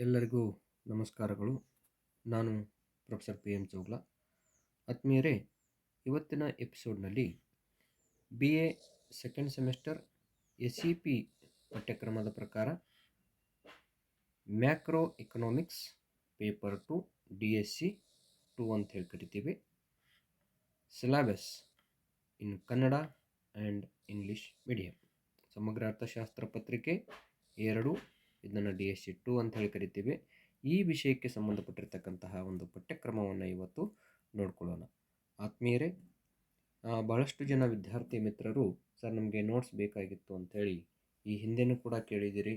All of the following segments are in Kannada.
ಎಲ್ಲರಿಗೂ ನಮಸ್ಕಾರಗಳು. ನಾನು ಪ್ರೊಫೆಸರ್ ಪಿ ಎಂ ಚೌಗ್ಲ. ಆತ್ಮೀಯರೇ, ಇವತ್ತಿನ ಎಪಿಸೋಡ್ನಲ್ಲಿ B A second semester SEP ಪಠ್ಯಕ್ರಮದ ಪ್ರಕಾರ ಮ್ಯಾಕ್ರೋ ಎಕನಾಮಿಕ್ಸ್ ಪೇಪರ್ 2 DSC 2 ಅಂತ ಹೇಳಿ ಕರಿತೀವಿ. Syllabus in Kannada and English medium. ಸಮಗ್ರ ಅರ್ಥಶಾಸ್ತ್ರ ಪತ್ರಿಕೆ 2, ಇದನ್ನು DSC 2 ಅಂತ ಹೇಳಿ ಕರಿತೀವಿ. ಈ ವಿಷಯಕ್ಕೆ ಸಂಬಂಧಪಟ್ಟಿರ್ತಕ್ಕಂತಹ ಒಂದು ಪಠ್ಯಕ್ರಮವನ್ನು ಇವತ್ತು ನೋಡ್ಕೊಳ್ಳೋಣ. ಆತ್ಮೀಯರೇ, ಬಹಳಷ್ಟು ಜನ ವಿದ್ಯಾರ್ಥಿ ಮಿತ್ರರು ಸರ್ ನಮಗೆ ನೋಟ್ಸ್ ಬೇಕಾಗಿತ್ತು ಅಂಥೇಳಿ ಈ ಹಿಂದೆನೂ ಕೂಡ ಕೇಳಿದ್ದೀರಿ,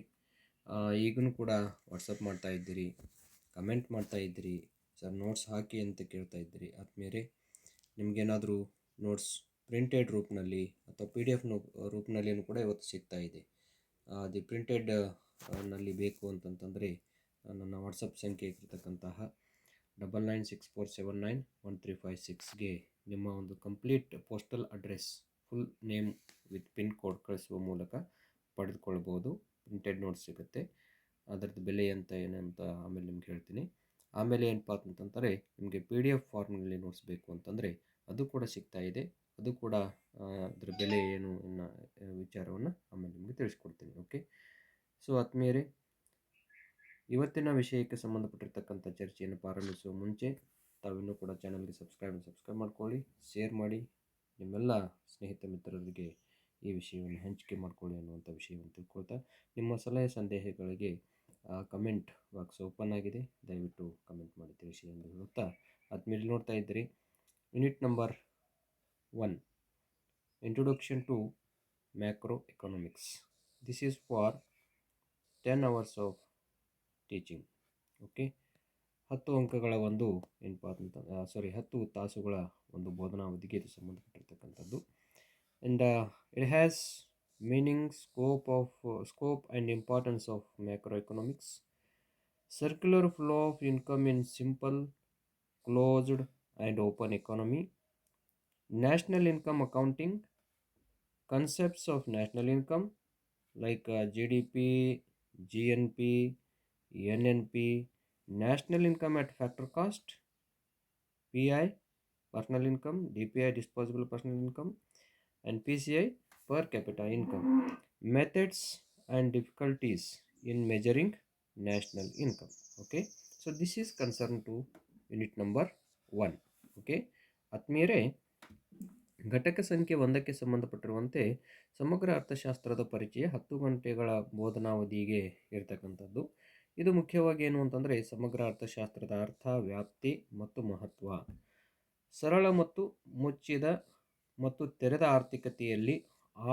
ಈಗೂ ಕೂಡ ವಾಟ್ಸಪ್ ಮಾಡ್ತಾ ಇದ್ದೀರಿ, ಕಮೆಂಟ್ ಮಾಡ್ತಾ ಇದ್ದೀರಿ, ಸರ್ ನೋಟ್ಸ್ ಹಾಕಿ ಅಂತ ಕೇಳ್ತಾ ಇದ್ದೀರಿ. ಆತ್ಮೀಯರೇ, ನಿಮಗೇನಾದರೂ ನೋಟ್ಸ್ ಪ್ರಿಂಟೆಡ್ ರೂಪದಲ್ಲಿ ಅಥವಾ PDF ರೂಪನಲ್ಲಿಯೂ ಕೂಡ ಇವತ್ತು ಸಿಗ್ತಾ ಇದೆ. ಅದು ಪ್ರಿಂಟೆಡ್ ನಲ್ಲಿ ಬೇಕು ಅಂತಂತಂದರೆ ನನ್ನ ವಾಟ್ಸಪ್ ಸಂಖ್ಯೆ ಇರತಕ್ಕಂತಹ 9964791356ಗೆ ನಿಮ್ಮ ಒಂದು complete postal address, full name with pin code ಕಳಿಸುವ ಮೂಲಕ ಪಡೆದುಕೊಳ್ಬೋದು. ಪ್ರಿಂಟೆಡ್ ನೋಟ್ಸ್ ಸಿಗುತ್ತೆ. ಅದರದ್ದು ಬೆಲೆ ಅಂತ ಏನಂತ ಆಮೇಲೆ ನಿಮ್ಗೆ ಹೇಳ್ತೀನಿ. ಆಮೇಲೆ ಏನಪ್ಪ ಅಂತಂದರೆ ನಿಮಗೆ PDF ಫಾರ್ಮ್ನಲ್ಲಿ ನೋಟ್ಸ್ ಬೇಕು ಅಂತಂದರೆ ಅದು ಕೂಡ ಸಿಗ್ತಾ ಇದೆ. ಅದು ಕೂಡ ಅದರ ಬೆಲೆ ಏನು ಅನ್ನೋ ವಿಚಾರವನ್ನು ಆಮೇಲೆ ನಿಮಗೆ ತಿಳಿಸ್ಕೊಡ್ತೀನಿ. ಓಕೆ. ಸೊ ಆತ್ಮೀಯರೇ, ಇವತ್ತಿನ ವಿಷಯಕ್ಕೆ ಸಂಬಂಧಪಟ್ಟಿರ್ತಕ್ಕಂಥ ಚರ್ಚೆಯನ್ನು ಪ್ರಾರಂಭಿಸುವ ಮುಂಚೆ ತಾವಿನ್ನೂ ಕೂಡ ಚಾನಲ್ಗೆ ಸಬ್ಸ್ಕ್ರೈಬ್ ಮಾಡ್ಕೊಳ್ಳಿ, ಶೇರ್ ಮಾಡಿ, ನಿಮ್ಮೆಲ್ಲ ಸ್ನೇಹಿತ ಮಿತ್ರರಿಗೆ ಈ ವಿಷಯವನ್ನು ಹಂಚಿಕೆ ಮಾಡಿಕೊಳ್ಳಿ ಅನ್ನುವಂಥ ವಿಷಯವನ್ನು ತಿಳ್ಕೊಳ್ತಾ, ನಿಮ್ಮ ಸಲಹೆ ಸಂದೇಹಗಳಿಗೆ ಕಮೆಂಟ್ ಬಾಕ್ಸ್ ಓಪನ್ ಆಗಿದೆ, ದಯವಿಟ್ಟು ಕಮೆಂಟ್ ಮಾಡಿ ತಿಳಿಸಿ ಎಂದು ಹೇಳುತ್ತಾ, ಆದ್ಮೇಲೆ ನೋಡ್ತಾ ಇದ್ದೀರಿ unit number 1, introduction to macroeconomics. This is for 10 hours of teaching. Okay. 10 ಅಂಕಗಳ ಒಂದು ಏನಪ್ಪ ಅಂತ 10 ತಾಸುಗಳ ಒಂದು ಬೋಧನಾವಧಿಗೆ ಇದು ಸಂಬಂಧಪಟ್ಟಿರ್ತಕ್ಕಂಥದ್ದು. And it has meaning, scope and importance of macro economics, circular flow of income in simple, closed and open economy, national income accounting, concepts of national income like GDP, GNP, NNP, national income at factor cost, PI, personal income, DPI, disposable personal income, and PCI, per capita income, methods and difficulties in measuring national income. Okay, so this is concerned to unit number 1. Okay, ಆತ್ಮೀಯರೇ, ಘಟಕ ಸಂಖ್ಯೆ 1ಕ್ಕೆ ಸಂಬಂಧಪಟ್ಟಿರುವಂತೆ ಸಮಗ್ರ ಅರ್ಥಶಾಸ್ತ್ರದ ಪರಿಚಯ 10 ಗಂಟೆಗಳ ಬೋಧನಾವಧಿಗೆ ಇರತಕ್ಕಂಥದ್ದು. ಇದು ಮುಖ್ಯವಾಗಿ ಏನು ಅಂತಂದರೆ ಸಮಗ್ರ ಅರ್ಥಶಾಸ್ತ್ರದ ಅರ್ಥ, ವ್ಯಾಪ್ತಿ ಮತ್ತು ಮಹತ್ವ, ಸರಳ ಮತ್ತು ಮುಚ್ಚಿದ ಮತ್ತು ತೆರೆದ ಆರ್ಥಿಕತೆಯಲ್ಲಿ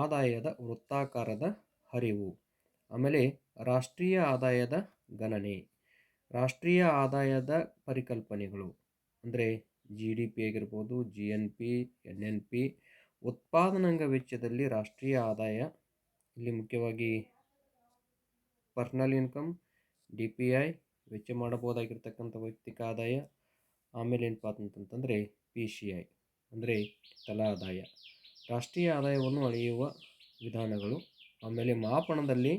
ಆದಾಯದ ವೃತ್ತಾಕಾರದ ಹರಿವು, ಆಮೇಲೆ ರಾಷ್ಟ್ರೀಯ ಆದಾಯದ ಗಣನೆ, ರಾಷ್ಟ್ರೀಯ ಆದಾಯದ ಪರಿಕಲ್ಪನೆಗಳು ಅಂದರೆ GDP ಆಗಿರ್ಬೋದು, GNP, NNP, ಉತ್ಪಾದನಾಂಗ ವೆಚ್ಚದಲ್ಲಿ ರಾಷ್ಟ್ರೀಯ ಆದಾಯ, ಇಲ್ಲಿ ಮುಖ್ಯವಾಗಿ ಪರ್ಸನಲ್ ಇನ್ಕಮ್, DPI, ವೆಚ್ಚ ಮಾಡಬಹುದಾಗಿರ್ತಕ್ಕಂಥ ವೈಯಕ್ತಿಕ ಆದಾಯ, ಆಮೇಲೆ ಏನಪ್ಪ ಅಂತಂತಂದರೆ PCI ಅಂದರೆ ತಲಾ ಆದಾಯ, ರಾಷ್ಟ್ರೀಯ ಆದಾಯವನ್ನು ಅಳೆಯುವ ವಿಧಾನಗಳು, ಆಮೇಲೆ ಮಾಪನದಲ್ಲಿ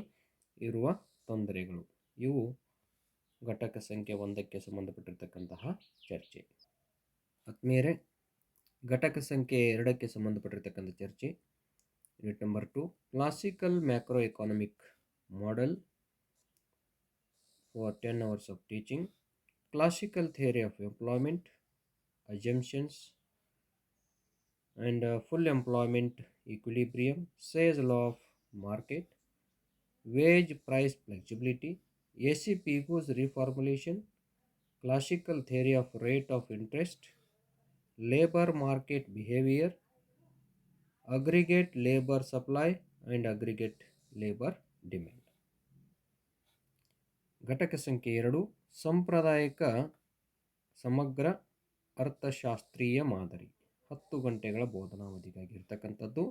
ಇರುವ ತೊಂದರೆಗಳು. ಇವು ಘಟಕ ಸಂಖ್ಯೆ 1ಕ್ಕೆ ಸಂಬಂಧಪಟ್ಟಿರ್ತಕ್ಕಂತಹ ಚರ್ಚೆ. ಆತ್ಮೀಯರೇ, ಘಟಕ ಸಂಖ್ಯೆ 2ಕ್ಕೆ ಸಂಬಂಧಪಟ್ಟಿರ್ತಕ್ಕಂಥ ಚರ್ಚೆ unit number 2, classical macro economic model for 10 hours of teaching, classical theory of employment, assumptions and full employment equilibrium, Say's law of market, wage price flexibility, AC Pigou's reformulation, classical theory of rate of interest, labor market behavior, aggregate labor supply and aggregate labor demand. ಘಟಕ ಸಂಖ್ಯೆ 2, ಸಾಂಪ್ರದಾಯಿಕ ಸಮಗ್ರ ಅರ್ಥಶಾಸ್ತ್ರೀಯ ಮಾದರಿ, 10 ಗಂಟೆಗಳ ಬೋಧನಾವಧಿಗಾಗಿರ್ತಕ್ಕಂಥದ್ದು.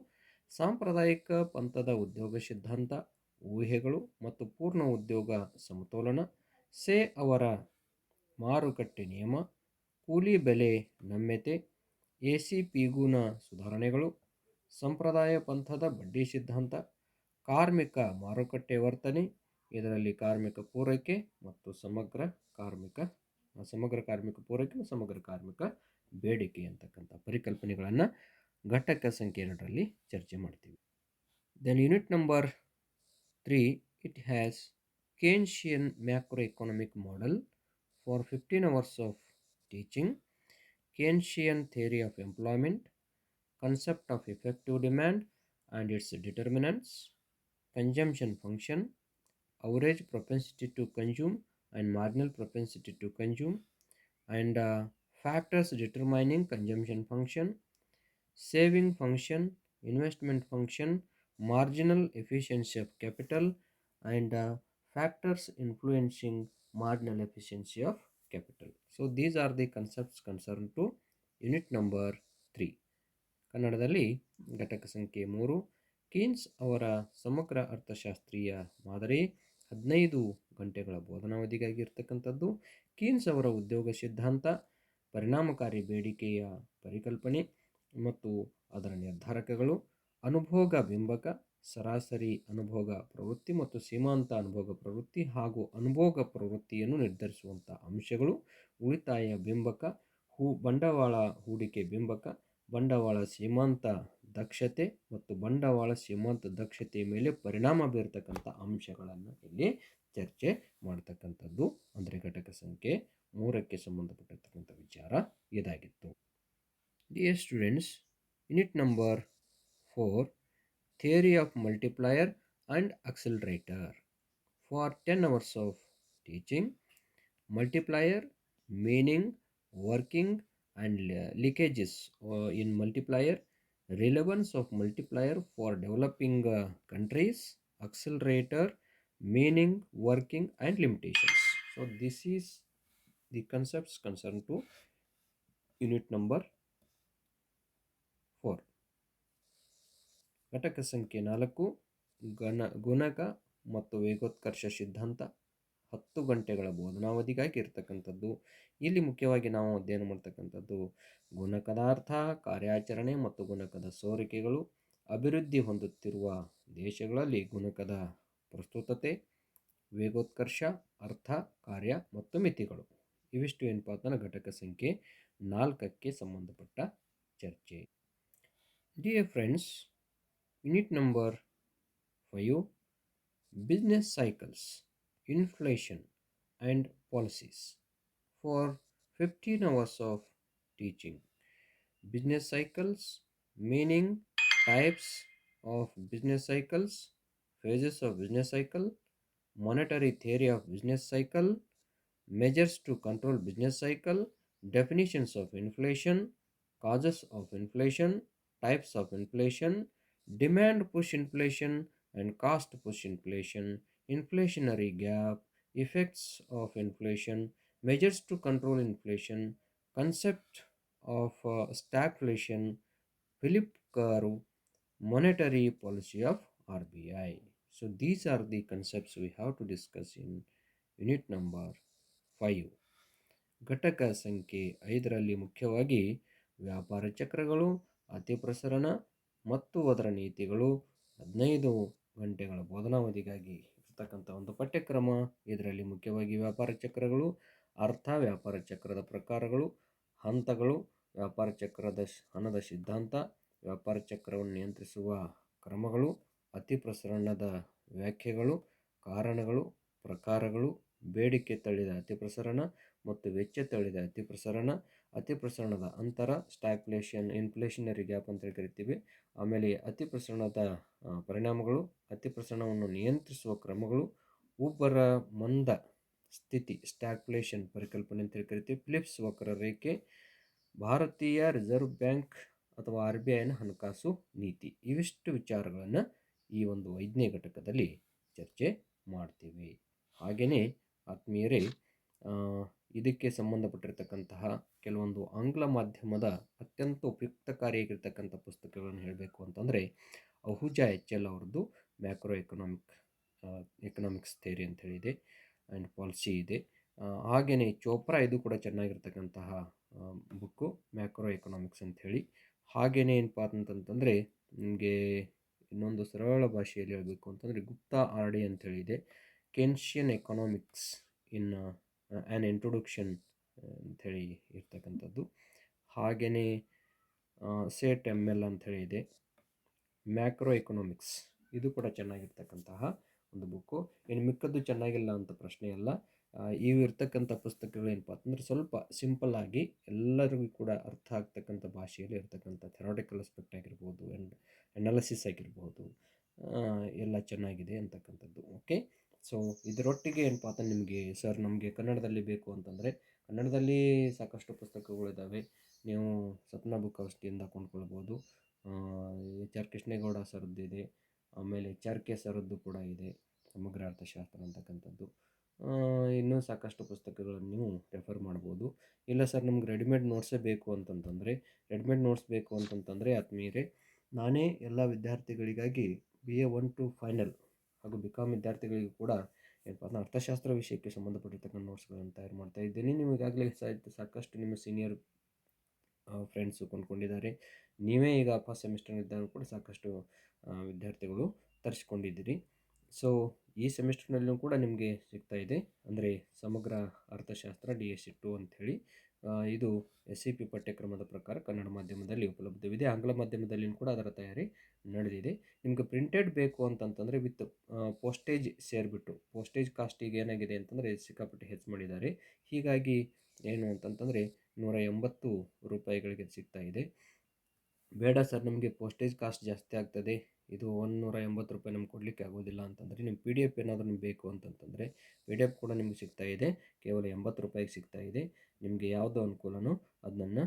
ಸಾಂಪ್ರದಾಯಿಕ ಪಂಥದ ಉದ್ಯೋಗ ಸಿದ್ಧಾಂತ, ಊಹೆಗಳು ಮತ್ತು ಪೂರ್ಣ ಉದ್ಯೋಗ ಸಮತೋಲನ, ಸೇ ಅವರ ಮಾರುಕಟ್ಟೆ ನಿಯಮ, ಕೂಲಿ ಬೆಲೆ ನಮ್ಯತೆ, AC ಪಿಗೂನ ಸುಧಾರಣೆಗಳು, ಸಂಪ್ರದಾಯ ಪಂಥದ ಬಡ್ಡಿ ಸಿದ್ಧಾಂತ, ಕಾರ್ಮಿಕ ಮಾರುಕಟ್ಟೆ ವರ್ತನೆ, ಇದರಲ್ಲಿ ಕಾರ್ಮಿಕ ಪೂರೈಕೆ ಮತ್ತು ಸಮಗ್ರ ಕಾರ್ಮಿಕ ಪೂರೈಕೆ ಮತ್ತು ಸಮಗ್ರ ಕಾರ್ಮಿಕ ಬೇಡಿಕೆ ಅಂತಕ್ಕಂಥ ಪರಿಕಲ್ಪನೆಗಳನ್ನು ಘಟಕ ಸಂಖ್ಯೆ 2ರಲ್ಲಿ ಚರ್ಚೆ ಮಾಡ್ತೀವಿ. Then unit number 3, it has Keynesian macroeconomic model for 15 hours of teaching, Keynesian theory of employment, concept of effective demand and its determinants, consumption function, average propensity to consume and marginal propensity to consume, and factors determining consumption function, saving function, investment function, marginal efficiency of capital, and factors influencing marginal efficiency of capital. So these are the concepts concerned to unit number 3. ಕನ್ನಡದಲ್ಲಿ ಘಟಕ ಸಂಖ್ಯೆ 3, ಕೀನ್ಸ್ ಅವರ ಸಮಗ್ರ ಅರ್ಥಶಾಸ್ತ್ರೀಯ ಮಾದರಿ 15 ಗಂಟೆಗಳ ಬೋಧನಾವಧಿಗಾಗಿ ಇರ್ತಕ್ಕಂಥದ್ದು. ಕೀನ್ಸ್ ಅವರ ಉದ್ಯೋಗ ಸಿದ್ಧಾಂತ, ಪರಿಣಾಮಕಾರಿ ಬೇಡಿಕೆಯ ಪರಿಕಲ್ಪನೆ ಮತ್ತು ಅದರ ನಿರ್ಧಾರಕಗಳು, ಅನುಭೋಗ ಬಿಂಬಕ, ಸರಾಸರಿ ಅನುಭೋಗ ಪ್ರವೃತ್ತಿ ಮತ್ತು ಸೀಮಾಂತ ಅನುಭೋಗ ಪ್ರವೃತ್ತಿ ಹಾಗೂ ಅನುಭೋಗ ಪ್ರವೃತ್ತಿಯನ್ನು ನಿರ್ಧರಿಸುವಂಥ ಅಂಶಗಳು, ಉಳಿತಾಯ ಬಿಂಬಕ, ಬಂಡವಾಳ ಹೂಡಿಕೆ ಬಿಂಬಕ, ಬಂಡವಾಳ ಸೀಮಾಂತ ದಕ್ಷತೆ ಮತ್ತು ಬಂಡವಾಳ ಸೀಮಾಂತ ದಕ್ಷತೆಯ ಮೇಲೆ ಪರಿಣಾಮ ಬೀರತಕ್ಕಂಥ ಅಂಶಗಳನ್ನು ಇಲ್ಲಿ ಚರ್ಚೆ ಮಾಡ್ತಕ್ಕಂಥದ್ದು. ಅಂದರೆ ಘಟಕ ಸಂಖ್ಯೆ 3ಕ್ಕೆ ಸಂಬಂಧಪಟ್ಟಿರ್ತಕ್ಕಂಥ ವಿಚಾರ ಇದಾಗಿತ್ತು. Dear students, unit number 4, theory of multiplier and accelerator. For 10 hours of teaching, multiplier, meaning, working and leakages in multiplier, relevance of multiplier for developing countries, accelerator, meaning, working and limitations. So this is the concepts concerned to unit number 4. ಘಟಕ ಸಂಖ್ಯೆ 4, ಗುಣಕ ಮತ್ತು ವೇಗೋತ್ಕರ್ಷ ಸಿದ್ಧಾಂತ 10 ಗಂಟೆಗಳ ಬೋಧನಾವಧಿಗಾಗಿ ಇರ್ತಕ್ಕಂಥದ್ದು. ಇಲ್ಲಿ ಮುಖ್ಯವಾಗಿ ನಾವು ಅಧ್ಯಯನ ಮಾಡ್ತಕ್ಕಂಥದ್ದು ಗುಣಕದ ಅರ್ಥ, ಕಾರ್ಯಾಚರಣೆ ಮತ್ತು ಗುಣಕದ ಸೋರಿಕೆಗಳು, ಅಭಿವೃದ್ಧಿ ಹೊಂದುತ್ತಿರುವ ದೇಶಗಳಲ್ಲಿ ಗುಣಕದ ಪ್ರಸ್ತುತತೆ, ವೇಗೋತ್ಕರ್ಷ, ಅರ್ಥ, ಕಾರ್ಯ ಮತ್ತು ಮಿತಿಗಳು. ಇವಿಷ್ಟು ಏನಪ್ಪ ಅಂತಂದ್ರೆ ಘಟಕ ಸಂಖ್ಯೆ 4ಕ್ಕೆ ಸಂಬಂಧಪಟ್ಟ ಚರ್ಚೆ. Dear friends, unit number 5, business cycles, inflation and policies. For 15 hours of teaching, business cycles, meaning, types of business cycles, phases of business cycle, monetary theory of business cycle, measures to control business cycle, definitions of inflation, causes of inflation, types of inflation, demand push inflation and cost push inflation, inflationary gap, effects of inflation, measures to control inflation, concept of stagflation, Philip curve, monetary policy of RBI. So these are the concepts we have to discuss in unit number 5. ಘಟಕ ಸಂಖ್ಯೆ 5ರಲ್ಲಿ ಮುಖ್ಯವಾಗಿ ವ್ಯಾಪಾರ ಚಕ್ರಗಳು, ಅತಿ ಪ್ರಸರಣ ಮತ್ತು ಅದರ ನೀತಿಗಳು 15 ಗಂಟೆಗಳ ಬೋಧನಾವಧಿಗಾಗಿ ಇರ್ತಕ್ಕಂಥ ಒಂದು ಪಠ್ಯಕ್ರಮ. ಇದರಲ್ಲಿ ಮುಖ್ಯವಾಗಿ ವ್ಯಾಪಾರ ಚಕ್ರಗಳು, ಅರ್ಥ, ವ್ಯಾಪಾರ ಚಕ್ರದ ಪ್ರಕಾರಗಳು, ಹಂತಗಳು, ವ್ಯಾಪಾರ ಚಕ್ರದ ಹಣದ ಸಿದ್ಧಾಂತ, ವ್ಯಾಪಾರ ಚಕ್ರವನ್ನು ನಿಯಂತ್ರಿಸುವ ಕ್ರಮಗಳು, ಅತಿ ಪ್ರಸರಣದ ವ್ಯಾಖ್ಯೆಗಳು, ಕಾರಣಗಳು, ಪ್ರಕಾರಗಳು, ಬೇಡಿಕೆ ತಳ್ಳಿದ ಅತಿ ಪ್ರಸರಣ ಮತ್ತು ವೆಚ್ಚ ತಳ್ಳಿದ ಅತಿ ಪ್ರಸರಣ, ಅತಿ ಪ್ರಸರಣದ ಅಂತರ, ಸ್ಟ್ಯಾಗ್ಫ್ಲೇಷನ್, ಇನ್ಫ್ಲೇಷನರಿ ಗ್ಯಾಪ್ ಅಂತೇಳಿ ಕರಿತೀವಿ. ಆಮೇಲೆ ಅತಿ ಪ್ರಸರಣದ ಪರಿಣಾಮಗಳು, ಅತಿ ಪ್ರಸರಣವನ್ನು ನಿಯಂತ್ರಿಸುವ ಕ್ರಮಗಳು, ಉಬ್ಬರ ಮಂದ ಸ್ಥಿತಿ, ಸ್ಟ್ಯಾಗ್ಫ್ಲೇಷನ್ ಪರಿಕಲ್ಪನೆ ಅಂತೇಳಿ ಕರಿತೀವಿ. ಫಿಲಿಪ್ಸ್ ವಕ್ರರೇಖೆ, ಭಾರತೀಯ ರಿಸರ್ವ್ ಬ್ಯಾಂಕ್ ಅಥವಾ RBIನ ಹಣಕಾಸು ನೀತಿ. ಇವಿಷ್ಟು ವಿಚಾರಗಳನ್ನು ಈ ಒಂದು 5ನೇ ಘಟಕದಲ್ಲಿ ಚರ್ಚೆ ಮಾಡ್ತೀವಿ. ಹಾಗೆಯೇ ಆತ್ಮೀಯರೇ, ಇದಕ್ಕೆ ಸಂಬಂಧಪಟ್ಟಿರ್ತಕ್ಕಂತಹ ಕೆಲವೊಂದು ಆಂಗ್ಲ ಮಾಧ್ಯಮದ ಅತ್ಯಂತ ಉಪಯುಕ್ತಕಾರಿಯಾಗಿರ್ತಕ್ಕಂಥ ಪುಸ್ತಕಗಳನ್ನು ಹೇಳಬೇಕು ಅಂತಂದರೆ ಅಹುಜಾ HL ಅವ್ರದ್ದು ಮ್ಯಾಕ್ರೋ ಎಕನಾಮಿಕ್ಸ್ ಥಿಯರಿ ಅಂತ ಹೇಳಿದೆ ಆ್ಯಂಡ್ ಪಾಲಿಸಿ ಇದೆ. ಹಾಗೆಯೇ ಚೋಪ್ರಾ ಇದು ಕೂಡ ಚೆನ್ನಾಗಿರ್ತಕ್ಕಂತಹ ಬುಕ್ಕು ಮ್ಯಾಕ್ರೋ ಎಕನಾಮಿಕ್ಸ್ ಅಂಥೇಳಿ. ಹಾಗೆಯೇ ಏನಪ್ಪ ಅಂತಂತಂದರೆ ನಿಮಗೆ ಇನ್ನೊಂದು ಸರಳ ಭಾಷೆಯಲ್ಲಿ ಹೇಳಬೇಕು ಅಂತಂದರೆ ಗುಪ್ತಾ RD ಅಂಥೇಳಿದೆ. Keynesian economics in an introduction ಅಂಥೇಳಿ ಇರ್ತಕ್ಕಂಥದ್ದು. ಹಾಗೆಯೇ ಸೇಟ್ ಎಮ್ ಎಲ್ ಅಂಥೇಳಿ ಇದೆ. ಮ್ಯಾಕ್ರೋ ಎಕನಾಮಿಕ್ಸ್ ಇದು ಕೂಡ ಚೆನ್ನಾಗಿರ್ತಕ್ಕಂತಹ ಒಂದು ಬುಕ್ಕು. ಇನ್ನು ಮಿಕ್ಕದ್ದು ಚೆನ್ನಾಗಿಲ್ಲ ಅಂತ ಪ್ರಶ್ನೆ ಅಲ್ಲ. ಇವು ಇರ್ತಕ್ಕಂಥ ಪುಸ್ತಕಗಳೇನಪ್ಪ ಅಂತಂದರೆ ಸ್ವಲ್ಪ ಸಿಂಪಲ್ಲಾಗಿ ಎಲ್ಲರಿಗೂ ಕೂಡ ಅರ್ಥ ಆಗ್ತಕ್ಕಂಥ ಭಾಷೆಯಲ್ಲಿ ಇರ್ತಕ್ಕಂಥ ಥೆರಾಟಿಕಲ್ ಆಸ್ಪೆಕ್ಟ್ ಆಗಿರ್ಬೋದು ಆ್ಯಂಡ್ ಅನಾಲಿಸಿಸ್ ಆಗಿರ್ಬೋದು ಎಲ್ಲ ಚೆನ್ನಾಗಿದೆ ಅಂತಕ್ಕಂಥದ್ದು. ಓಕೆ, ಸೊ ಇದರೊಟ್ಟಿಗೆ ಏನಪ್ಪ ಅಂತ ನಿಮಗೆ ಸರ್ ನಮಗೆ ಕನ್ನಡದಲ್ಲಿ ಬೇಕು ಅಂತಂದರೆ ಕನ್ನಡದಲ್ಲಿ ಸಾಕಷ್ಟು ಪುಸ್ತಕಗಳಿದ್ದಾವೆ. ನೀವು ಸಪ್ನಾ ಬುಕ್ ಹೌಸ್ನಿಂದ ಕೊಂಡ್ಕೊಳ್ಬೋದು. ಎಚ್ ಆರ್ ಕೃಷ್ಣೇಗೌಡ ಸರ್ದಿದೆ, ಆಮೇಲೆ ಎಚ್ ಆರ್ ಕೆ ಸರ್ದು ಕೂಡ ಇದೆ, ಸಮಗ್ರ ಅರ್ಥಶಾಸ್ತ್ರ ಅಂತಕ್ಕಂಥದ್ದು. ಇನ್ನೂ ಸಾಕಷ್ಟು ಪುಸ್ತಕಗಳನ್ನು ನೀವು ರೆಫರ್ ಮಾಡ್ಬೋದು. ಇಲ್ಲ ಸರ್ ನಮ್ಗೆ ರೆಡಿಮೇಡ್ ನೋಟ್ಸೇ ಬೇಕು ಅಂತಂತಂದರೆ ಆತ್ಮೀಯರೇ, ನಾನೇ ಎಲ್ಲ ವಿದ್ಯಾರ್ಥಿಗಳಿಗಾಗಿ BA 1 to ಫೈನಲ್ ಹಾಗೂ BCom ವಿದ್ಯಾರ್ಥಿಗಳಿಗೂ ಕೂಡ ಏನಪ್ಪ ಅಂದ್ರೆ ಅರ್ಥಶಾಸ್ತ್ರ ವಿಷಯಕ್ಕೆ ಸಂಬಂಧಪಟ್ಟಿರ್ತಕ್ಕಂಥ ನೋಟ್ಸ್ಗಳನ್ನು ತಯಾರು ಮಾಡ್ತಾ ಇದ್ದೀನಿ. ನೀವು ಈಗಾಗಲೇ ಸಾಕಷ್ಟು ನಿಮ್ಮ ಸೀನಿಯರ್ ಫ್ರೆಂಡ್ಸು ಕೊಂಡ್ಕೊಂಡಿದ್ದಾರೆ. ನೀವೇ ಈಗ ಫಸ್ಟ್ ಸೆಮಿಸ್ಟರ್ನಿದ್ದಾಗ ಕೂಡ ಸಾಕಷ್ಟು ವಿದ್ಯಾರ್ಥಿಗಳು ತರಿಸ್ಕೊಂಡಿದ್ದೀರಿ. ಸೊ ಈ ಸೆಮಿಸ್ಟರ್ನಲ್ಲೂ ಕೂಡ ನಿಮಗೆ ಸಿಗ್ತಾ ಇದೆ. ಅಂದರೆ ಸಮಗ್ರ ಅರ್ಥಶಾಸ್ತ್ರ DSC 2 ಅಂಥೇಳಿ. ಇದು SCP ಪಠ್ಯಕ್ರಮದ ಪ್ರಕಾರ ಕನ್ನಡ ಮಾಧ್ಯಮದಲ್ಲಿ ಉಪಲಬ್ಧವಿದೆ. ಆಂಗ್ಲ ಮಾಧ್ಯಮದಲ್ಲಿಯೂ ಕೂಡ ಅದರ ತಯಾರಿ ನಡೆದಿದೆ. ನಿಮಗೆ ಪ್ರಿಂಟೆಡ್ ಬೇಕು ಅಂತಂತಂದರೆ ವಿತ್ ಪೋಸ್ಟೇಜ್ ಸೇರಿಬಿಟ್ಟು, ಪೋಸ್ಟೇಜ್ ಕಾಸ್ಟ್ ಈಗ ಏನಾಗಿದೆ ಅಂತಂದರೆ ಸಿಕ್ಕಾಪಟ್ಟೆ ಹೆಚ್ಚು ಮಾಡಿದ್ದಾರೆ. ಹೀಗಾಗಿ ಏನು ಅಂತಂತಂದರೆ ₹180ಗಳಿಗೆ ಸಿಗ್ತಾ ಇದೆ. ಬೇಡ ಸರ್ ನಮಗೆ ಪೋಸ್ಟೇಜ್ ಕಾಸ್ಟ್ ಜಾಸ್ತಿ ಆಗ್ತದೆ, ಇದು ₹180 ನಮ್ಗೆ ಕೊಡಲಿಕ್ಕೆ ಆಗೋದಿಲ್ಲ ಅಂತಂದರೆ ನಿಮ್ಮ PDF ಏನಾದರೂ ನಿಮ್ಗೆ ಬೇಕು ಅಂತಂತಂದರೆ PDF ಕೂಡ ನಿಮ್ಗೆ ಸಿಗ್ತಾ ಇದೆ. ಕೇವಲ ₹80ಗೆ ಸಿಗ್ತಾ ಇದೆ. ನಿಮಗೆ ಯಾವುದು ಅನುಕೂಲನೋ ಅದನ್ನು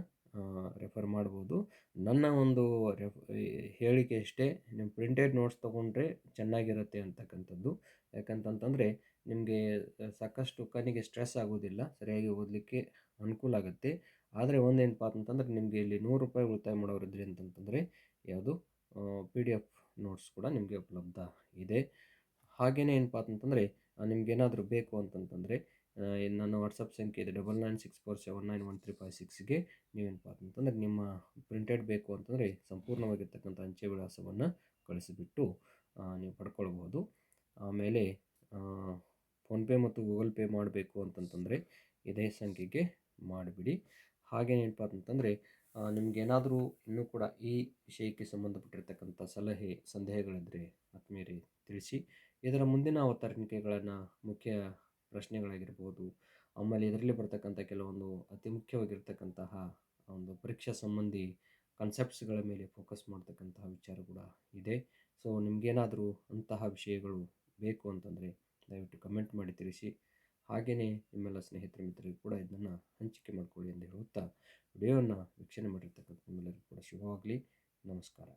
ರೆಫರ್ ಮಾಡ್ಬೋದು. ನನ್ನ ಒಂದು ಹೇಳಿಕೆ ಅಷ್ಟೇ, ನೀವು ಪ್ರಿಂಟೆಡ್ ನೋಟ್ಸ್ ತೊಗೊಂಡ್ರೆ ಚೆನ್ನಾಗಿರುತ್ತೆ ಅಂತಕ್ಕಂಥದ್ದು. ಯಾಕಂತಂತಂದರೆ ನಿಮಗೆ ಸಾಕಷ್ಟು ಕಣ್ಣಿಗೆ ಸ್ಟ್ರೆಸ್ ಆಗೋದಿಲ್ಲ, ಸರಿಯಾಗಿ ಓದಲಿಕ್ಕೆ ಅನುಕೂಲ ಆಗುತ್ತೆ. ಆದರೆ ಒಂದೇನಪ್ಪ ಅಂತಂದರೆ ನಿಮಗೆ ಇಲ್ಲಿ ₹100 ಉಳಿತಾಯ ಮಾಡೋರಿದ್ರಿ ಅಂತಂತಂದರೆ ಯಾವುದು PDF ನೋಟ್ಸ್ ಕೂಡ ನಿಮಗೆ ಉಪಲಬ್ಧ ಇದೆ. ಹಾಗೆಯೇ ಏನಪ್ಪ ಅಂತಂತಂದರೆ ನಿಮಗೇನಾದರೂ ಬೇಕು ಅಂತಂತಂದರೆ ನನ್ನ ವಾಟ್ಸಪ್ ಸಂಖ್ಯೆ ಇದೆ 9964791356ಗೆ ನೀವೇನಪ್ಪ ಅಂತಂತಂದರೆ ನಿಮ್ಮ ಪ್ರಿಂಟೆಡ್ ಬೇಕು ಅಂತಂದರೆ ಸಂಪೂರ್ಣವಾಗಿರ್ತಕ್ಕಂಥ ಅಂಚೆ ವಿಳಾಸವನ್ನು ಕಳಿಸಿಬಿಟ್ಟು ನೀವು ಪಡ್ಕೊಳ್ಬೋದು. ಆಮೇಲೆ ಫೋನ್ಪೇ ಮತ್ತು ಗೂಗಲ್ ಪೇ ಮಾಡಬೇಕು ಅಂತಂತಂದರೆ ಇದೇ ಸಂಖ್ಯೆಗೆ ಮಾಡಿಬಿಡಿ. ಹಾಗೇನೇನಪ್ಪ ಅಂತಂತಂದರೆ ನಿಮಗೇನಾದರೂ ಇನ್ನೂ ಕೂಡ ಈ ವಿಷಯಕ್ಕೆ ಸಂಬಂಧಪಟ್ಟಿರ್ತಕ್ಕಂಥ ಸಲಹೆ ಸಂದೇಹಗಳಿದ್ದರೆ ಆತ್ಮೀಯರೇ ತಿಳಿಸಿ. ಇದರ ಮುಂದಿನ ಅವತರಣಿಕೆಗಳನ್ನು ಮುಖ್ಯ ಪ್ರಶ್ನೆಗಳಾಗಿರ್ಬೋದು, ಆಮೇಲೆ ಇದರಲ್ಲಿ ಬರ್ತಕ್ಕಂಥ ಕೆಲವೊಂದು ಅತಿ ಮುಖ್ಯವಾಗಿರ್ತಕ್ಕಂತಹ ಒಂದು ಪರೀಕ್ಷಾ ಸಂಬಂಧಿ ಕಾನ್ಸೆಪ್ಟ್ಸ್ಗಳ ಮೇಲೆ ಫೋಕಸ್ ಮಾಡ್ತಕ್ಕಂತಹ ವಿಚಾರ ಕೂಡ ಇದೆ. ಸೊ ನಿಮಗೇನಾದರೂ ಅಂತಹ ವಿಷಯಗಳು ಬೇಕು ಅಂತಂದರೆ ದಯವಿಟ್ಟು ಕಮೆಂಟ್ ಮಾಡಿ ತಿಳಿಸಿ. ಹಾಗೆಯೇ ನಿಮ್ಮೆಲ್ಲ ಸ್ನೇಹಿತರ ಮಿತ್ರರಿಗೂ ಕೂಡ ಇದನ್ನು ಹಂಚಿಕೆ ಮಾಡಿಕೊಳ್ಳಿ ಎಂದು ಹೇಳುತ್ತಾ ವಿಡಿಯೋವನ್ನು ವೀಕ್ಷಣೆ ಮಾಡಿರ್ತಕ್ಕಂಥ ನಿಮ್ಮೆಲ್ಲರಿಗೂ ಕೂಡ ಶುಭವಾಗಲಿ. ನಮಸ್ಕಾರ.